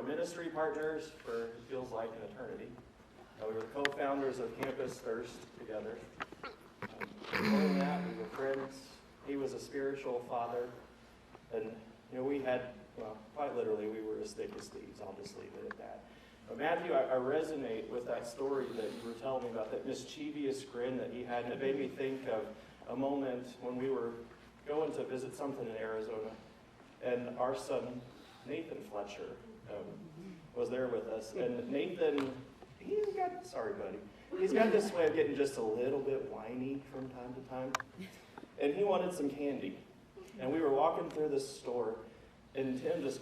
ministry partners for it feels like an eternity. We were the co-founders of Campus Thirst together. More than that, we were friends. He was a spiritual father. And, we had, quite literally, we were as thick as thieves. I'll just leave it at that. But Matthew, I resonate with that story that you were telling me about, that mischievous grin that he had. And it made me think of a moment when we were going to visit something in Arizona. And our son, Nathan Fletcher, was there with us. And Nathan, he's got this way of getting just a little bit whiny from time to time. And he wanted some candy. And we were walking through this store, and Tim just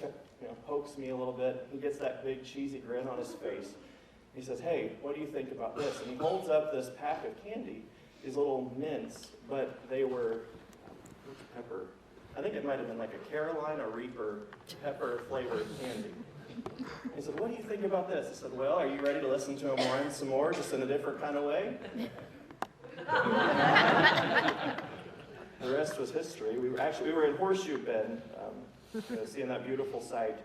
pokes me a little bit. He gets that big cheesy grin on his face. He says, "Hey, what do you think about this?" And he holds up this pack of candy, these little mints, but they were pepper. I think it might have been like a Carolina Reaper pepper flavored candy. He said, "What do you think about this?" I said, "Well, are you ready to listen to him whine some more, just in a different kind of way?" The rest was history. We were in Horseshoe Bend, seeing that beautiful sight.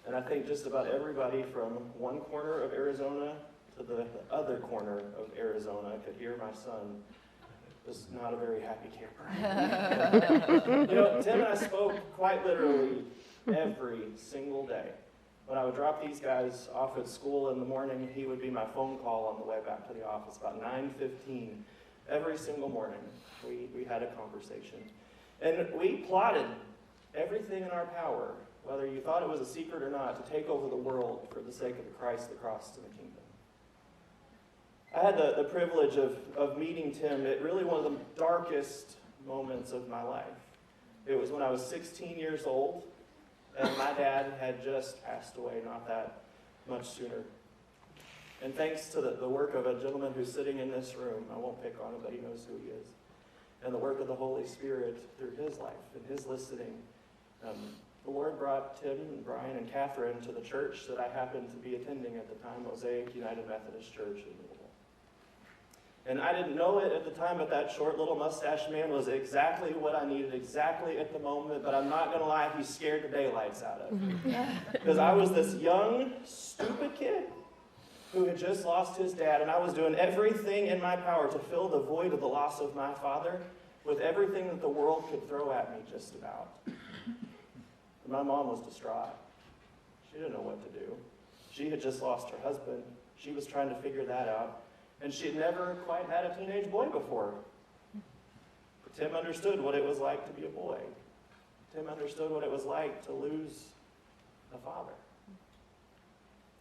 And I think just about everybody from one corner of Arizona to the other corner of Arizona could hear my son was not a very happy camper. Tim and I spoke quite literally every single day. When I would drop these guys off at school in the morning, he would be my phone call on the way back to the office, about 9:15. Every single morning, we had a conversation. And we plotted everything in our power, whether you thought it was a secret or not, to take over the world for the sake of the Christ, the cross, and the kingdom. I had the privilege of meeting Tim at really one of the darkest moments of my life. It was when I was 16 years old, and my dad had just passed away not that much sooner. And thanks to the work of a gentleman who's sitting in this room, I won't pick on him, but he knows who he is, and the work of the Holy Spirit through his life and his listening, the Lord brought Tim and Brian and Catherine to the church that I happened to be attending at the time, Mosaic United Methodist Church in Louisville. And I didn't know it at the time, but that short little mustache man was exactly what I needed exactly at the moment, but I'm not going to lie, he scared the daylights out of me. Because I was this young, stupid kid who had just lost his dad, and I was doing everything in my power to fill the void of the loss of my father with everything that the world could throw at me just about. My mom was distraught. She didn't know what to do. She had just lost her husband. She was trying to figure that out. And she had never quite had a teenage boy before. But Tim understood what it was like to be a boy. Tim understood what it was like to lose a father.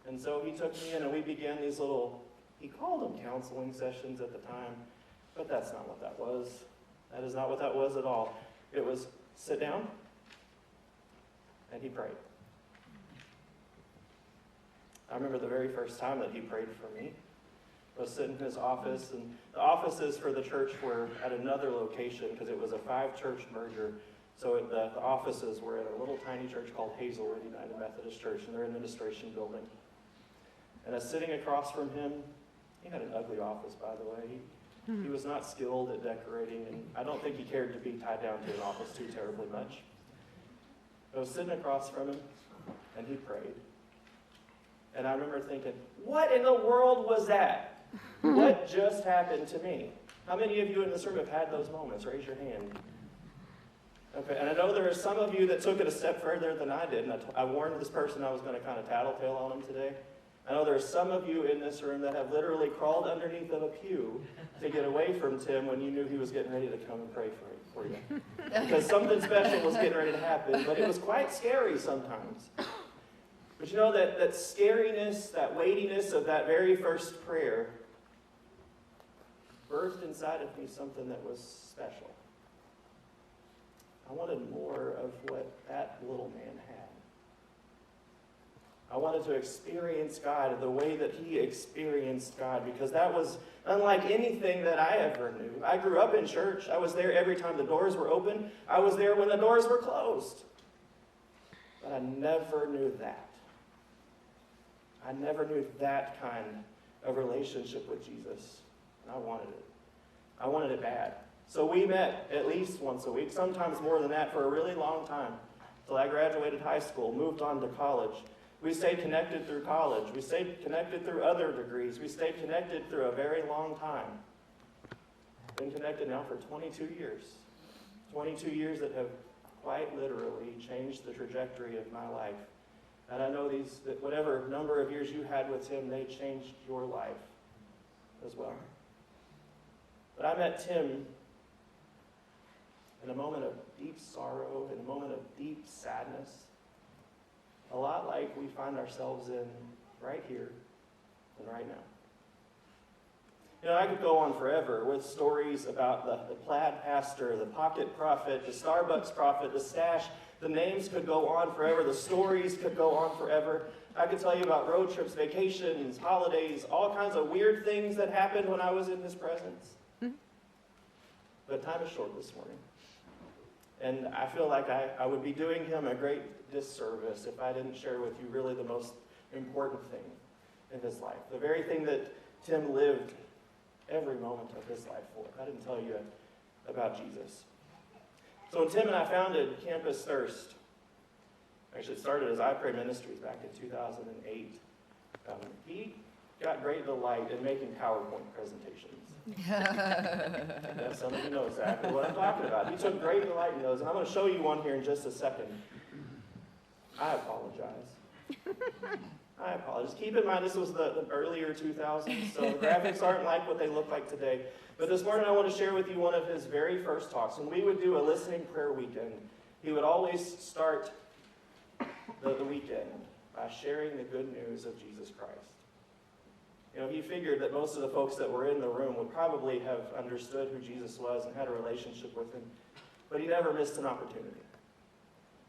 And so he took me in and we began these little, he called them counseling sessions at the time, but that's not what that was. That is not what that was at all. It was sit down, and he prayed. I remember the very first time that he prayed for me. I was sitting in his office, and the offices for the church were at another location because it was a 5-church merger. So the offices were at a little tiny church called Hazelwood United Methodist Church in their administration building. And I was sitting across from him. He had an ugly office, by the way. He was not skilled at decorating, and I don't think he cared to be tied down to an office too terribly much. I was sitting across from him, and he prayed. And I remember thinking, what in the world was that? What just happened to me? How many of you in this room have had those moments? Raise your hand. Okay, and I know there are some of you that took it a step further than I did, and I warned this person I was going to kind of tattletale on him today. I know there are some of you in this room that have literally crawled underneath of a pew to get away from Tim when you knew he was getting ready to come and pray for you. Because something special was getting ready to happen, but it was quite scary sometimes. But you know that scariness, that weightiness of that very first prayer birthed inside of me something that was special. I wanted more of what that little man had. I wanted to experience God the way that he experienced God, because that was unlike anything that I ever knew. I grew up in church. I was there every time the doors were open. I was there when the doors were closed. But I never knew that. I never knew that kind of relationship with Jesus. And I wanted it. I wanted it bad. So we met at least once a week, sometimes more than that, for a really long time, until I graduated high school, moved on to college. We stayed connected through college. We stayed connected through other degrees. We stayed connected through a very long time. Been connected now for 22 years. 22 years that have quite literally changed the trajectory of my life. And I know that whatever number of years you had with Tim, they changed your life as well. But I met Tim in a moment of deep sorrow, in a moment of deep sadness, a lot like we find ourselves in right here and right now. You know, I could go on forever with stories about the plaid pastor, the pocket prophet, the Starbucks prophet, the stash. The names could go on forever. The stories could go on forever. I could tell you about road trips, vacations, holidays, all kinds of weird things that happened when I was in his presence. But time is short this morning. And I feel like I would be doing him a great disservice if I didn't share with you really the most important thing in his life. The very thing that Tim lived every moment of his life for. I didn't tell you about Jesus. So when Tim and I founded Campus Thirst, actually it started as I Pray Ministries back in 2008, he got great delight in making PowerPoint presentations. Yeah, some of you know exactly what I'm talking about. He took great delight in those, and I'm going to show you one here in just a second. I apologize. I apologize. Keep in mind, this was the earlier 2000s, so the graphics aren't like what they look like today. But this morning I want to share with you one of his very first talks. When we would do a listening prayer weekend, he would always start the weekend by sharing the good news of Jesus Christ. You know, he figured that most of the folks that were in the room would probably have understood who Jesus was and had a relationship with him, but he never missed an opportunity.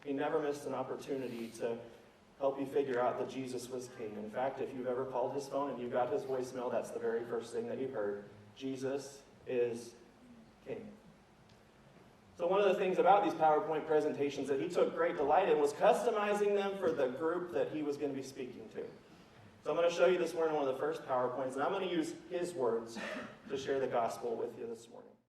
He never missed an opportunity to help you figure out that Jesus was king. In fact, if you've ever called his phone and you got his voicemail, that's the very first thing that you heard. Jesus is king. So one of the things about these PowerPoint presentations that he took great delight in was customizing them for the group that he was going to be speaking to. So I'm going to show you this morning one of the first PowerPoints, and I'm going to use his words to share the gospel with you this morning.